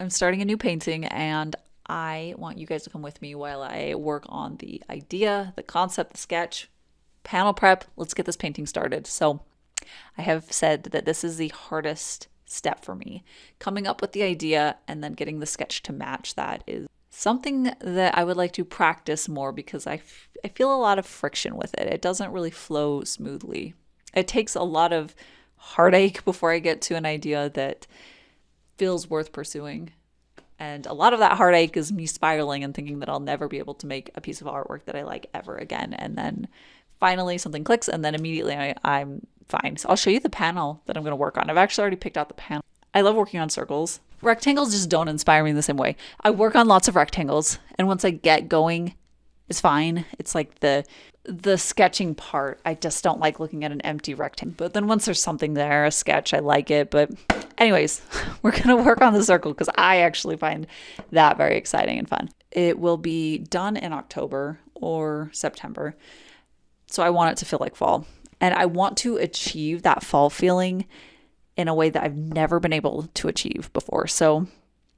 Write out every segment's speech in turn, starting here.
I'm starting a new painting and I want you guys to come with me while I work on the idea, the concept, the sketch, panel prep. Let's get this painting started. So, I have said that this is the hardest step for me. Coming up with the idea and then getting the sketch to match that is something that I would like to practice more because I feel a lot of friction with it. It doesn't really flow smoothly. It takes a lot of heartache before I get to an idea that feels worth pursuing. And a lot of that heartache is me spiraling and thinking that I'll never be able to make a piece of artwork that I like ever again. And then finally something clicks, and then immediately I'm fine. So I'll show you the panel that I'm going to work on. I've actually already picked out the panel. I love working on circles. Rectangles just don't inspire me in the same way. I work on lots of rectangles, and once I get going, it's fine. It's like the sketching part. I just don't like looking at an empty rectangle. But then once there's something there, a sketch, I like it. But anyways, we're going to work on the circle because I actually find that very exciting and fun. It will be done in October or September. So I want it to feel like fall. And I want to achieve that fall feeling in a way that I've never been able to achieve before. So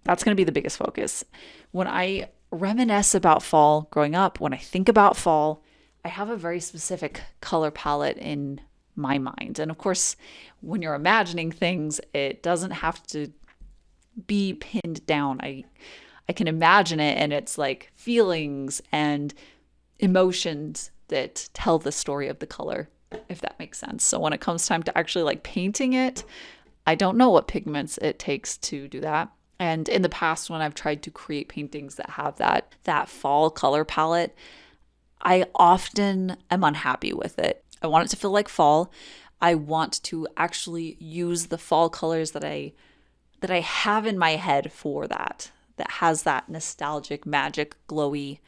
that's going to be the biggest focus. When I reminisce about fall growing up, when I think about fall, I have a very specific color palette in my mind. And of course, when you're imagining things, it doesn't have to be pinned down. I can imagine it, and it's like feelings and emotions that tell the story of the color, if that makes sense. So when it comes time to actually like painting it, I don't know what pigments it takes to do that. And in the past, when I've tried to create paintings that have that fall color palette, I often am unhappy with it. I want it to feel like fall. I want to actually use the fall colors that I have in my head for that has that nostalgic, magic, glowy,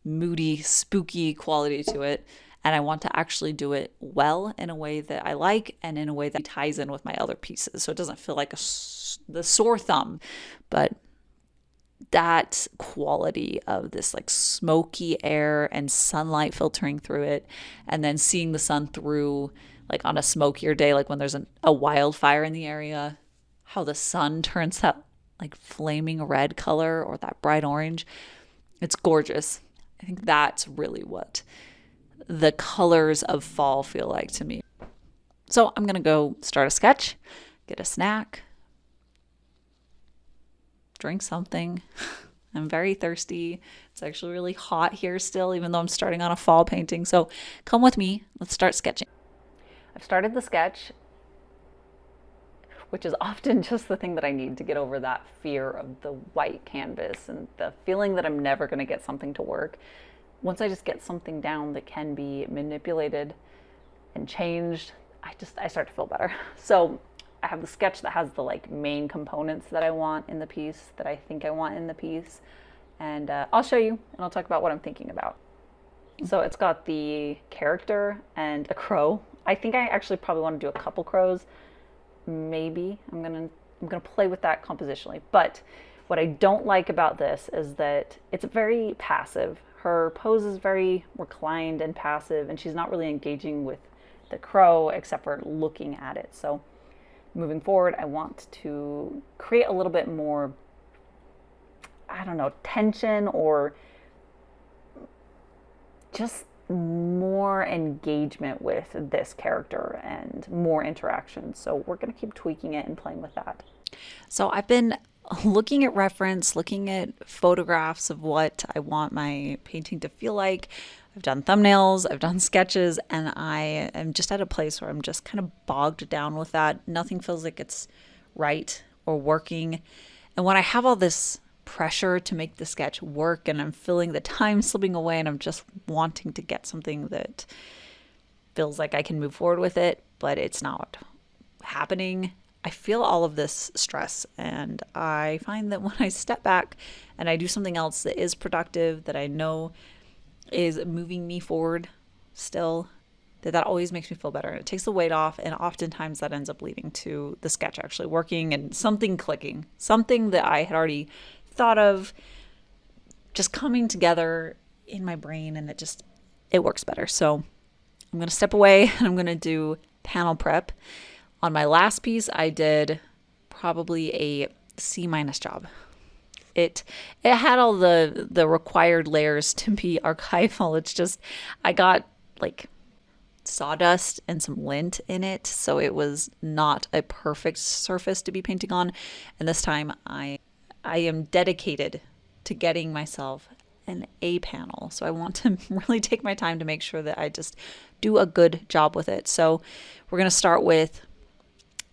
moody, spooky quality to it. And I want to actually do it well in a way that I like and in a way that ties in with my other pieces. So it doesn't feel like the sore thumb, but that quality of this like smoky air and sunlight filtering through it, and then seeing the sun through like on a smokier day, like when there's a wildfire in the area, how the sun turns that like flaming red color or that bright orange. It's gorgeous. I think that's really what the colors of fall feel like to me. So I'm going to go start a sketch, get a snack, drink something. I'm very thirsty. It's actually really hot here still, even though I'm starting on a fall painting. So come with me. Let's start sketching. I've started the sketch, which is often just the thing that I need to get over that fear of the white canvas and the feeling that I'm never going to get something to work. Once I just get something down that can be manipulated and changed, I start to feel better. So I have the sketch that has the like main components that I want in the piece, that I think I want in the piece. And I'll show you and I'll talk about what I'm thinking about. So it's got the character and a crow. I think I actually probably want to do a couple crows. Maybe I'm gonna play with that compositionally. But what I don't like about this is that it's very passive. Her pose is very reclined and passive, and she's not really engaging with the crow except for looking at it. So moving forward, I want to create a little bit more, I don't know, tension or just more engagement with this character and more interaction. So we're going to keep tweaking it and playing with that. So I've been looking at reference, looking at photographs of what I want my painting to feel like. I've done thumbnails, I've done sketches, and I am just at a place where I'm just kind of bogged down with that. Nothing feels like it's right or working. And when I have all this pressure to make the sketch work and I'm feeling the time slipping away and I'm just wanting to get something that feels like I can move forward with it, but it's not happening, I feel all of this stress. And I find that when I step back and I do something else that is productive, that I know is moving me forward still, that always makes me feel better. It takes the weight off, and oftentimes that ends up leading to the sketch actually working and something clicking, something that I had already thought of just coming together in my brain, and it works better. So I'm going to step away and I'm going to do panel prep. On my last piece, I did probably a C minus job. It had all the required layers to be archival. It's just I got like sawdust and some lint in it, so it was not a perfect surface to be painting on. And this time I am dedicated to getting myself an A panel. So I want to really take my time to make sure that I just do a good job with it. So we're going to start with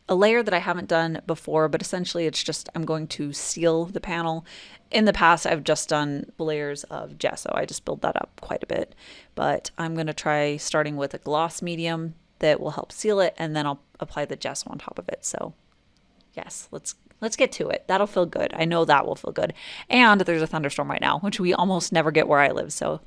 a layer that I haven't done before, but essentially it's just I'm going to seal the panel. In the past, I've just done layers of gesso. I just build that up quite a bit, but I'm going to try starting with a gloss medium that will help seal it, and then I'll apply the gesso on top of it. So yes, let's get to it. That'll feel good. I know that will feel good. And there's a thunderstorm right now, which we almost never get where I live. So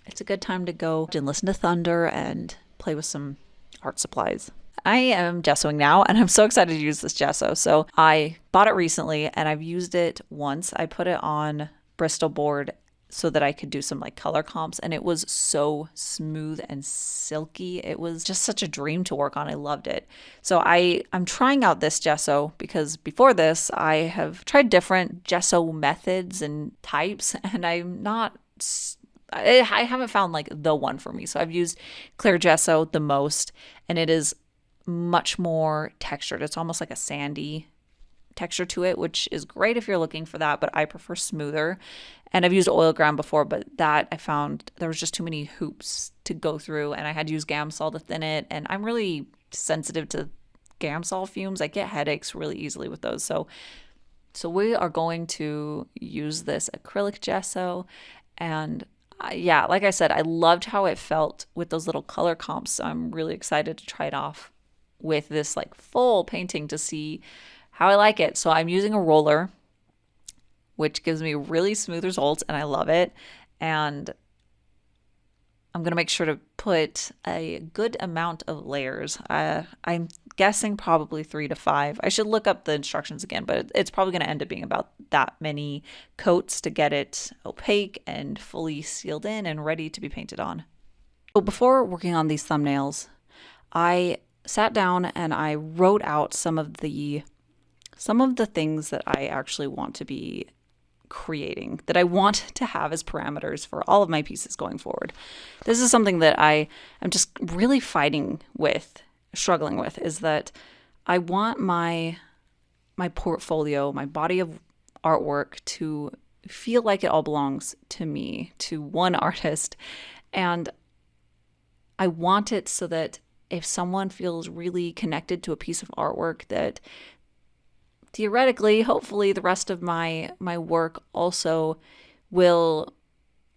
it's a good time to go and listen to thunder and play with some art supplies. I am gessoing now, and I'm so excited to use this gesso. So I bought it recently, and I've used it once. I put it on Bristol board so that I could do some like color comps, and it was so smooth and silky. It was just such a dream to work on. I loved it. So I'm trying out this gesso because before this, I have tried different gesso methods and types, and I haven't found like the one for me. So I've used clear gesso the most, and it is much more textured. It's almost like a sandy texture to it, which is great if you're looking for that, but I prefer smoother. And I've used oil ground before, but that I found there was just too many hoops to go through, and I had to use Gamsol to thin it, and I'm really sensitive to Gamsol fumes. I get headaches really easily with those. So we are going to use this acrylic gesso, and yeah, like I said, I loved how it felt with those little color comps. So I'm really excited to try it off with this like full painting to see how I like it. So I'm using a roller, which gives me really smooth results, and I love it. And I'm going to make sure to put a good amount of layers. I'm guessing probably 3 to 5. I should look up the instructions again, but it's probably going to end up being about that many coats to get it opaque and fully sealed in and ready to be painted on. So before working on these thumbnails, I sat down and I wrote out some of the things that I actually want to be creating, that I want to have as parameters for all of my pieces going forward. This is something that I am just really struggling with, is that I want my portfolio, my body of artwork to feel like it all belongs to me, to one artist. And I want it so that if someone feels really connected to a piece of artwork, that theoretically, hopefully the rest of my work also will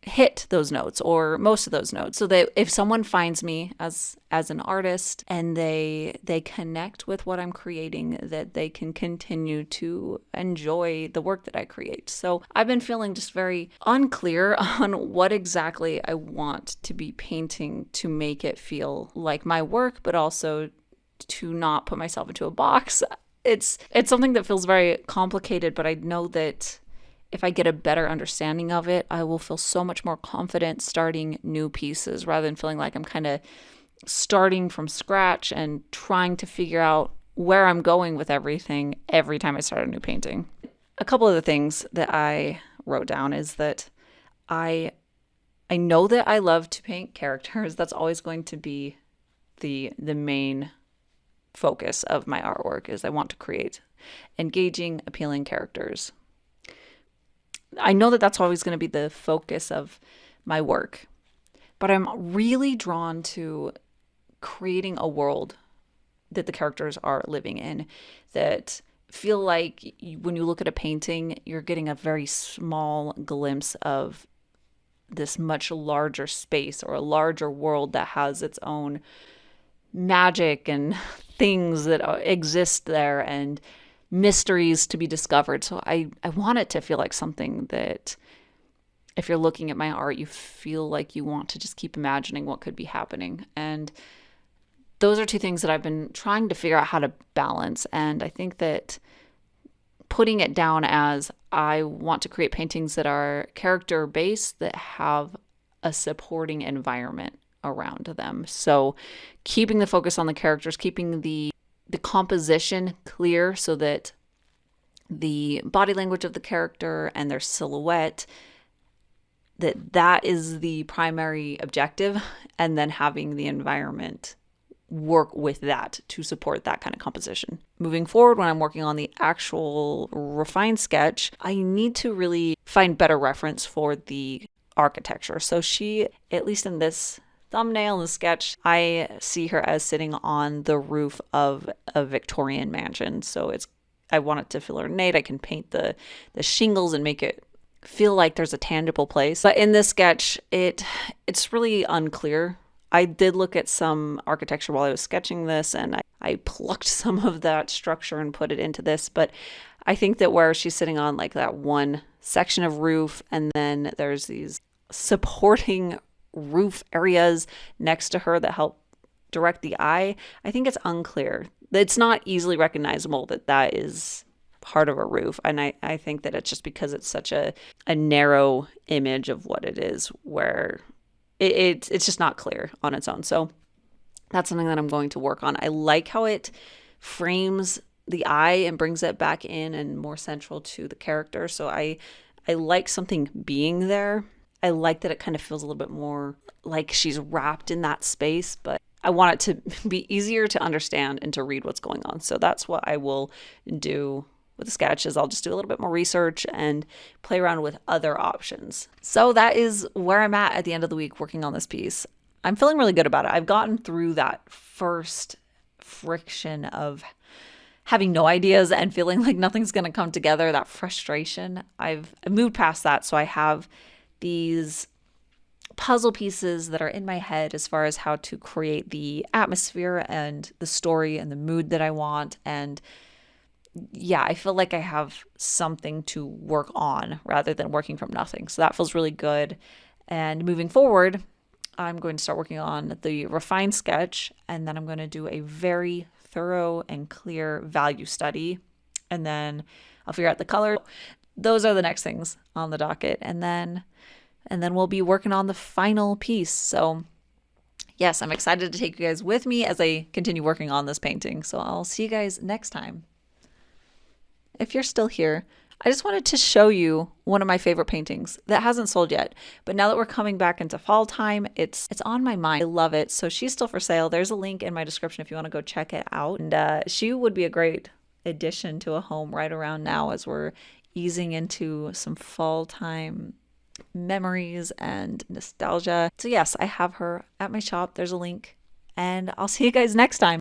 hit those notes, or most of those notes, so that if someone finds me as an artist and they connect with what I'm creating, that they can continue to enjoy the work that I create. So I've been feeling just very unclear on what exactly I want to be painting to make it feel like my work, but also to not put myself into a box. It's something that feels very complicated, but I know that if I get a better understanding of it, I will feel so much more confident starting new pieces rather than feeling like I'm kind of starting from scratch and trying to figure out where I'm going with everything every time I start a new painting. A couple of the things that I wrote down is that I know that I love to paint characters. That's always going to be the main focus of my artwork, is I want to create engaging, appealing characters. I know that that's always going to be the focus of my work, but I'm really drawn to creating a world that the characters are living in, that feel like when you look at a painting, you're getting a very small glimpse of this much larger space or a larger world that has its own magic and things that exist there and mysteries to be discovered. So I want it to feel like something that if you're looking at my art, you feel like you want to just keep imagining what could be happening. And those are two things that I've been trying to figure out how to balance. And I think that putting it down as I want to create paintings that are character based, that have a supporting environment around them. So keeping the focus on the characters, keeping the composition clear so that the body language of the character and their silhouette, that is the primary objective, and then having the environment work with that to support that kind of composition. Moving forward, when I'm working on the actual refined sketch, I need to really find better reference for the architecture. So she, at least in this thumbnail in the sketch, I see her as sitting on the roof of a Victorian mansion. So I want it to feel ornate. I can paint the shingles and make it feel like there's a tangible place. But in this sketch, it's really unclear. I did look at some architecture while I was sketching this, and I plucked some of that structure and put it into this. But I think that where she's sitting on like that one section of roof, and then there's these supporting roof areas next to her that help direct the eye, I think it's unclear. It's not easily recognizable that is part of a roof. And I think that it's just because it's such a narrow image of what it is, where it's just not clear on its own. So that's something that I'm going to work on. I like how it frames the eye and brings it back in and more central to the character. So I like something being there. I like that it kind of feels a little bit more like she's wrapped in that space, but I want it to be easier to understand and to read what's going on. So that's what I will do with the sketch, is I'll just do a little bit more research and play around with other options. So that is where I'm at the end of the week working on this piece. I'm feeling really good about it. I've gotten through that first friction of having no ideas and feeling like nothing's going to come together, that frustration. I've moved past that. So I have these puzzle pieces that are in my head as far as how to create the atmosphere and the story and the mood that I want. And yeah, I feel like I have something to work on rather than working from nothing. So that feels really good. And moving forward, I'm going to start working on the refined sketch, and then I'm going to do a very thorough and clear value study. And then I'll figure out the color. Those are the next things on the docket. And then we'll be working on the final piece. So yes, I'm excited to take you guys with me as I continue working on this painting. So I'll see you guys next time. If you're still here, I just wanted to show you one of my favorite paintings that hasn't sold yet. But now that we're coming back into fall time, it's on my mind. I love it. So she's still for sale. There's a link in my description if you want to go check it out. And she would be a great addition to a home right around now as we're easing into some fall time memories and nostalgia. So yes, I have her at my shop. There's a link, and I'll see you guys next time.